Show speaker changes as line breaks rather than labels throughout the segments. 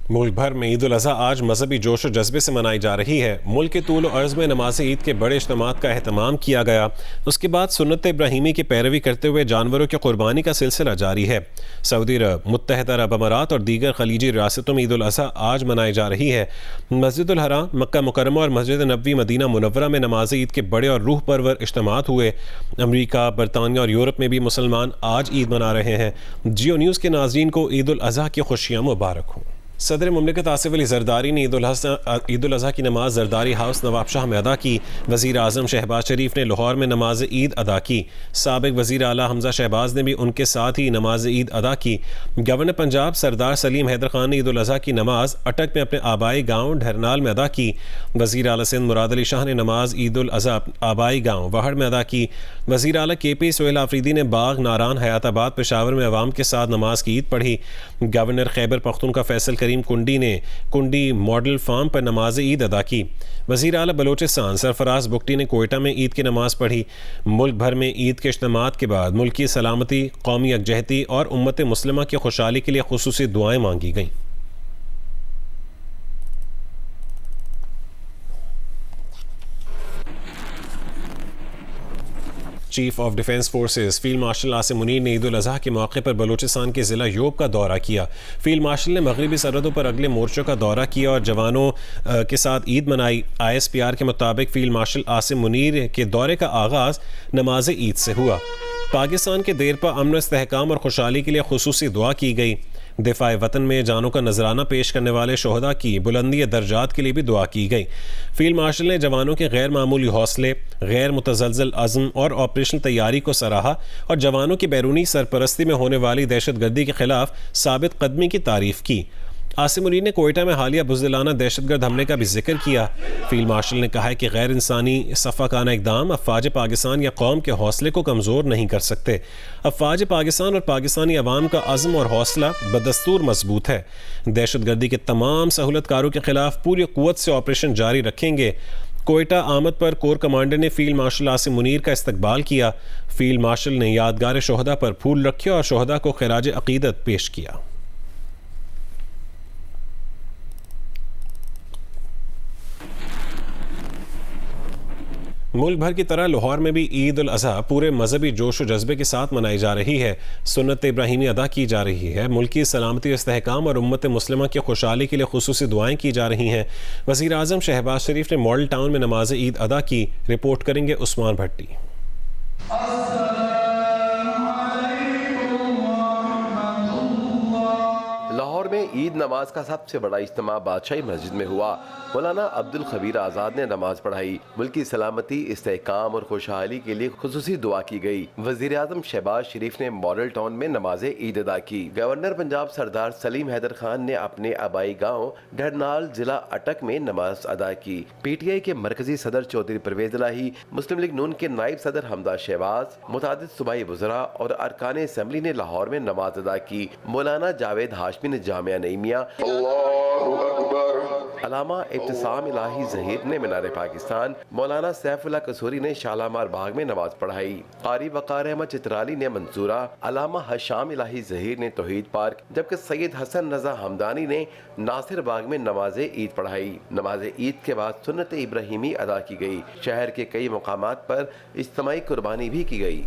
ملک بھر میں عید الاضحیٰ آج مذہبی جوش و جذبے سے منائی جا رہی ہے۔ ملک کے طول و عرض میں نماز عید کے بڑے اجتماعات کا اہتمام کیا گیا۔ اس کے بعد سنت ابراہیمی کی پیروی کرتے ہوئے جانوروں کی قربانی کا سلسلہ جاری ہے۔ سعودی عرب، متحدہ عرب امارات اور دیگر خلیجی ریاستوں میں عید الاضحیٰ آج منائی جا رہی ہے۔ مسجد الحرام، مکہ مکرمہ اور مسجد نبوی مدینہ منورہ میں نماز عید کے بڑے اور روح پرور اجتماعات ہوئے۔ امریکہ، برطانیہ اور یورپ میں بھی مسلمان آج عید منا رہے ہیں۔ جیو نیوز کے ناظرین کو عید الاضحیٰ کی خوشیاں مبارک ہوں۔ صدر مملکت آصف علی زرداری نے عید الاضحیٰ کی نماز زرداری ہاؤس نواب شاہ میں ادا کی۔ وزیر اعظم شہباز شریف نے لاہور میں نماز عید ادا کی۔ سابق وزیر اعلیٰ حمزہ شہباز نے بھی ان کے ساتھ ہی نماز عید ادا کی۔ گورنر پنجاب سردار سلیم حیدر خان نے عید الاضحیٰ کی نماز اٹک میں اپنے آبائی گاؤں ڈھرنال میں ادا کی۔ وزیر اعلیٰ سندھ مراد علی شاہ نے نماز عید الاضحیٰ آبائی گاؤں وہڑ میں ادا کی۔ وزیر اعلیٰ کے پی سہیل آفریدی نے باغ، ناران، حیات آباد، پشاور میں عوام کے ساتھ نماز کی عید پڑھی۔ گورنر خیبر پختونخوا فیصل کریم کنڈی نے کنڈی ماڈل فارم پر نماز عید ادا کی۔ وزیر اعلیٰ بلوچستان سرفراز بگٹی نے کوئٹہ میں عید کی نماز پڑھی۔ ملک بھر میں عید کے اجتماعات کے بعد ملکی سلامتی، قومی یکجہتی اور امت مسلمہ کی خوشحالی کے لیے خصوصی دعائیں مانگی گئیں۔ Chief of defence forces field marshal Asim Munir نے عید الاضحیٰ کے موقع پر بلوچستان کے ضلع یوب کا دورہ کیا۔ فیلڈ مارشل نے مغربی سرحدوں پر اگلے مورچوں کا دورہ کیا اور جوانوں کے ساتھ عید منائی۔ ISPR کے مطابق فیلڈ مارشل عاصم منیر کے دورے کا آغاز نماز عید سے ہوا۔ پاکستان کے دیرپا امن و استحکام اور خوشحالی کے لیے خصوصی دعا کی گئی۔ دفاع وطن میں جانوں کا نذرانہ پیش کرنے والے شہداء کی بلندی درجات کے لیے بھی دعا کی گئی۔ فیلڈ مارشل نے جوانوں کے غیر معمولی حوصلے، غیر متزلزل عزم اور آپریشن تیاری کو سراہا اور جوانوں کی بیرونی سرپرستی میں ہونے والی دہشت گردی کے خلاف ثابت قدمی کی تعریف کی۔ عاصم منیر نے کوئٹہ میں حالیہ بزدلانہ دہشت گرد حملے کا بھی ذکر کیا۔ فیلڈ مارشل نے کہا ہے کہ غیر انسانی صفاقانہ اقدام افواج پاکستان یا قوم کے حوصلے کو کمزور نہیں کر سکتے۔ افواج پاکستان اور پاکستانی عوام کا عزم اور حوصلہ بدستور مضبوط ہے۔ دہشت گردی کے تمام سہولت کاروں کے خلاف پوری قوت سے آپریشن جاری رکھیں گے۔ کوئٹہ آمد پر کور کمانڈر نے فیلڈ مارشل عاصم منیر کا استقبال کیا۔ فیلڈ مارشل نے یادگار شہداء پر پھول رکھے اور شہداء کو خراج عقیدت پیش کیا۔ ملک بھر کی طرح لاہور میں بھی عید الاضحیٰ پورے مذہبی جوش و جذبے کے ساتھ منائی جا رہی ہے۔ سنت ابراہیمی ادا کی جا رہی ہے۔ ملکی سلامتی و استحکام اور امت مسلمہ کی خوشحالی کے لیے خصوصی دعائیں کی جا رہی ہیں۔ وزیر اعظم شہباز شریف نے ماڈل ٹاؤن میں نماز عید ادا کی۔ رپورٹ کریں گے عثمان بھٹی۔
لاہور میں عید نماز کا سب سے بڑا اجتماع بادشاہی مسجد میں ہوا۔ مولانا عبد الخبیر آزاد نے نماز پڑھائی۔ ملکی سلامتی، استحکام اور خوشحالی کے لیے خصوصی دعا کی گئی۔ وزیر اعظم شہباز شریف نے ماڈل ٹاؤن میں نماز عید ادا کی۔ گورنر پنجاب سردار سلیم حیدر خان نے اپنے آبائی گاؤں ڈھرنال ضلع اٹک میں نماز ادا کی۔ PTI کے مرکزی صدر چودھری پرویز الہی، مسلم لیگ نون کے نائب صدر حمزہ شہباز، متعدد صوبائی وزراء اور ارکان اسمبلی نے لاہور میں نماز ادا کی۔ مولانا جاوید ہاشمی نے جامعہ نعیمیہ، علامہ ابتسام الہی ظہیر نے مینار پاکستان، مولانا سیف اللہ قصوری نے شالامار باغ میں نماز پڑھائی۔ قاری وقار احمد چترالی نے منصورہ، علامہ حشام الہی ظہیر نے توحید پارک، جبکہ سید حسن رضا حمدانی نے ناصر باغ میں نماز عید پڑھائی۔ نماز عید کے بعد سنت ابراہیمی ادا کی گئی۔ شہر کے کئی مقامات پر اجتماعی قربانی بھی کی گئی۔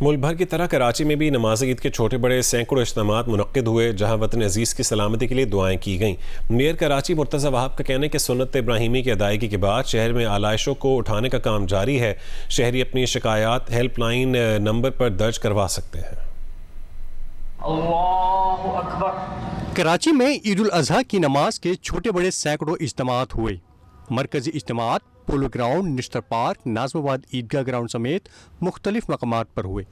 ملک بھر کی طرح کراچی میں بھی نماز عید کے چھوٹے بڑے سینکڑوں اجتماعات منعقد ہوئے، جہاں وطن عزیز کی سلامتی کے لیے دعائیں کی گئیں۔ میئر کراچی مرتضی وہاب کا کہنا ہے کہ سنت ابراہیمی کی ادائیگی کے بعد شہر میں آلائشوں کو اٹھانے کا کام جاری ہے۔ شہری اپنی شکایات ہیلپ لائن نمبر پر درج کروا سکتے ہیں۔
اللہ اکبر۔
کراچی میں عید الاضحیٰ کی نماز کے چھوٹے بڑے سینکڑوں اجتماعات ہوئے۔ مرکزی اجتماعات پولو گراؤنڈ، نشتر پارک، ناظم آباد عیدگاہ گراؤنڈ سمیت مختلف مقامات پر ہوئے۔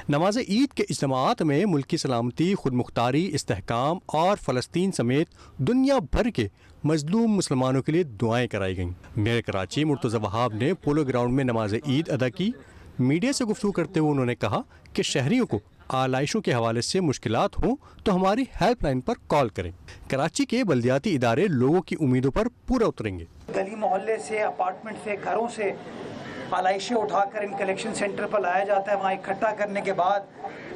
نماز عید کے اجتماعات میں ملکی سلامتی، خود مختاری، استحکام اور فلسطین سمیت دنیا بھر کے مظلوم مسلمانوں کے لیے دعائیں کرائی گئیں۔ میئر کراچی مرتضی وہاب نے پولو گراؤنڈ میں نماز عید ادا کی۔ میڈیا سے گفتگو کرتے ہوئے انہوں نے کہا کہ شہریوں کو آلائشوں کے حوالے سے مشکلات ہوں تو ہماری ہیلپ لائن پر کال کریں۔ کراچی کے بلدیاتی ادارے لوگوں کی امیدوں پر پورا اتریں گے۔
گلی محلے سے، اپارٹمنٹ سے، گھروں سے آلائشیں اٹھا کر ان کلیکشن سینٹر پر لایا جاتا ہے۔ وہاں اکٹھا کرنے کے بعد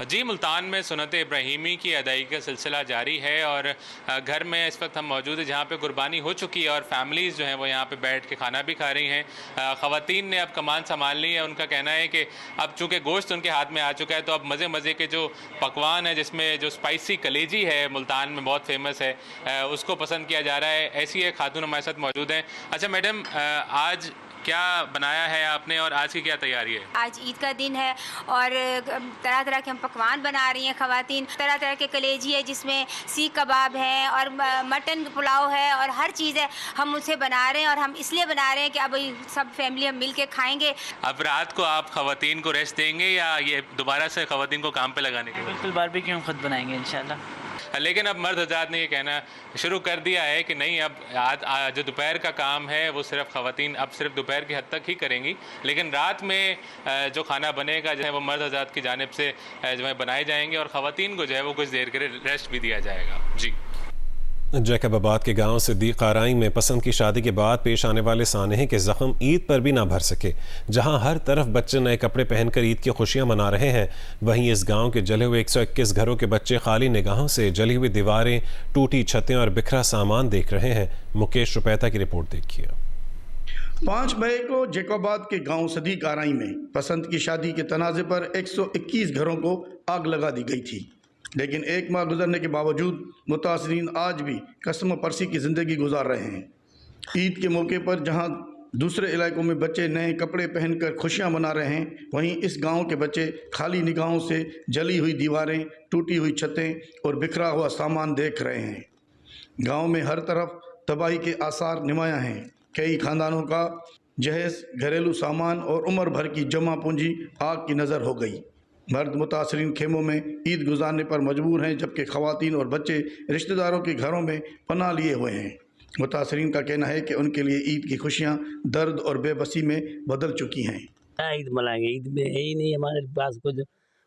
جی ملتان میں سنت ابراہیمی کی ادائیگی کا سلسلہ جاری ہے اور گھر میں اس وقت ہم موجود ہیں جہاں پہ قربانی ہو چکی ہے اور فیملیز جو ہیں وہ یہاں پہ بیٹھ کے کھانا بھی کھا رہی ہیں. خواتین نے اب کمان سنبھال لی ہے. ان کا کہنا ہے کہ اب چونکہ گوشت ان کے ہاتھ میں آ چکا ہے تو اب مزے کے جو پکوان ہے جس میں جو اسپائسی کلیجی ہے ملتان میں بہت فیمس ہے اس کو پسند کیا جا رہا ہے. ایسی ایک خاتون ہمارے ساتھ موجود ہیں. اچھا میڈم آج کیا بنایا ہے آپ نے اور آج کی کیا تیاری ہے؟
آج عید کا دن ہے اور طرح طرح کے ہم پکوان بنا رہی ہیں خواتین. طرح طرح کے کلیجی ہے جس میں سیخ کباب ہے اور مٹن پلاؤ ہے اور ہر چیز ہے ہم اسے بنا رہے ہیں اور ہم اس لیے بنا رہے ہیں کہ اب سب فیملی ہم مل کے کھائیں گے.
اب رات کو آپ خواتین کو ریسٹ دیں گے یا یہ دوبارہ سے خواتین کو کام پہ لگانے کے؟
بالکل باربیکیو ہم خود بنائیں گے انشاءاللہ.
لیکن اب مرد حضرات نے یہ کہنا شروع کر دیا ہے کہ نہیں اب جو دوپہر کا کام ہے وہ صرف خواتین اب صرف دوپہر کی حد تک ہی کریں گی لیکن رات میں جو کھانا بنے گا جو ہے وہ مرد حضرات کی جانب سے جو ہے بنائے جائیں گے اور خواتین کو جو ہے وہ کچھ دیر کے ریسٹ بھی دیا جائے گا. جی
جیکب آباد کے گاؤں صدیق قارائیں میں پسند کی شادی کے بعد پیش آنے والے سانحے کے زخم عید پر بھی نہ بھر سکے. جہاں ہر طرف بچے نئے کپڑے پہن کر عید کی خوشیاں منا رہے ہیں وہیں اس گاؤں کے جلے ہوئے 121 گھروں کے بچے خالی نگاہوں سے جلی ہوئی دیواریں، ٹوٹی چھتیں اور بکھرا سامان دیکھ رہے ہیں. مکیش روپیتا کی رپورٹ دیکھیے.
5 مئی کو جیکب آباد کے گاؤں صدیق قارائیں میں پسند کی شادی کے تنازع پر 121 گھروں کو آگ لگا دی گئی تھی لیکن 1 ماہ گزرنے کے باوجود متاثرین آج بھی کسم پرسی کی زندگی گزار رہے ہیں. عید کے موقع پر جہاں دوسرے علاقوں میں بچے نئے کپڑے پہن کر خوشیاں منا رہے ہیں وہیں اس گاؤں کے بچے خالی نگاہوں سے جلی ہوئی دیواریں، ٹوٹی ہوئی چھتیں اور بکھرا ہوا سامان دیکھ رہے ہیں. گاؤں میں ہر طرف تباہی کے آثار نمایاں ہیں. کئی خاندانوں کا جہیز، گھریلو سامان اور عمر بھر کی جمع پونجی آگ کی نظر ہو گئی. مرد متاثرین خیموں میں عید گزارنے پر مجبور ہیں جبکہ خواتین اور بچے رشتہ داروں کے گھروں میں پناہ لیے ہوئے ہیں. متاثرین کا کہنا ہے کہ ان کے لیے عید کی خوشیاں درد اور بے بسی میں بدل چکی ہیں.
عید منائیں گے، عید میں ہے ہی نہیں ہمارے پاس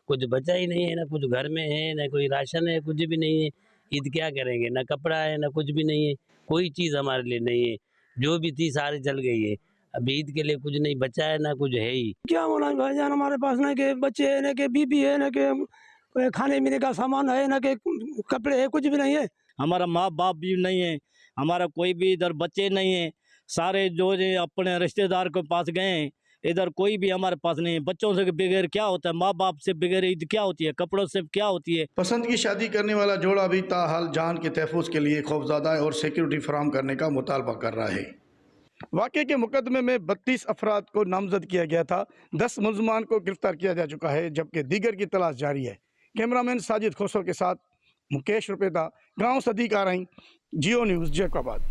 کچھ بچا ہی نہیں ہے، نہ کچھ گھر میں ہے، نہ کوئی راشن ہے، کچھ بھی نہیں ہے. عید کیا کریں گے؟ نہ کپڑا ہے، نہ کچھ بھی نہیں ہے، کوئی چیز ہمارے لیے نہیں ہے. جو بھی تھی ساری جل گئی ہے. اب عید کے لیے کچھ نہیں بچا ہے، نہ کچھ ہے ہی.
کیا ہونا بھائی جان، ہمارے پاس نہ کہ بچے ہے، نہ کہ بیوی ہے، نہ کہ کھانے پینے کا سامان ہے، نہ کہ کپڑے ہے، کچھ بھی نہیں ہے.
ہمارا ماں باپ بھی نہیں ہے، ہمارا کوئی بھی ادھر بچے نہیں ہیں. سارے جو اپنے رشتہ دار کے پاس گئے ہیں، ادھر کوئی بھی ہمارے پاس نہیں ہے. بچوں سے بغیر کیا ہوتا ہے؟ ماں باپ سے بغیر عید کیا ہوتی ہے؟ کپڑوں سے کیا ہوتی ہے؟
پسند کی شادی کرنے والا جوڑا بھی تاحال جان کے تحفظ کے لیے خوفزدہ ہے اور سیکیورٹی فراہم کرنے کا مطالبہ کر رہا ہے. واقعے کے مقدمے میں 32 افراد کو نامزد کیا گیا تھا. 10 ملزمان کو گرفتار کیا جا چکا ہے جبکہ دیگر کی تلاش جاری ہے. کیمرامین ساجد کھوسو کے ساتھ مکیش روپیتا، گاؤں صدیق قارائیں، جیو نیوز، جیکب آباد.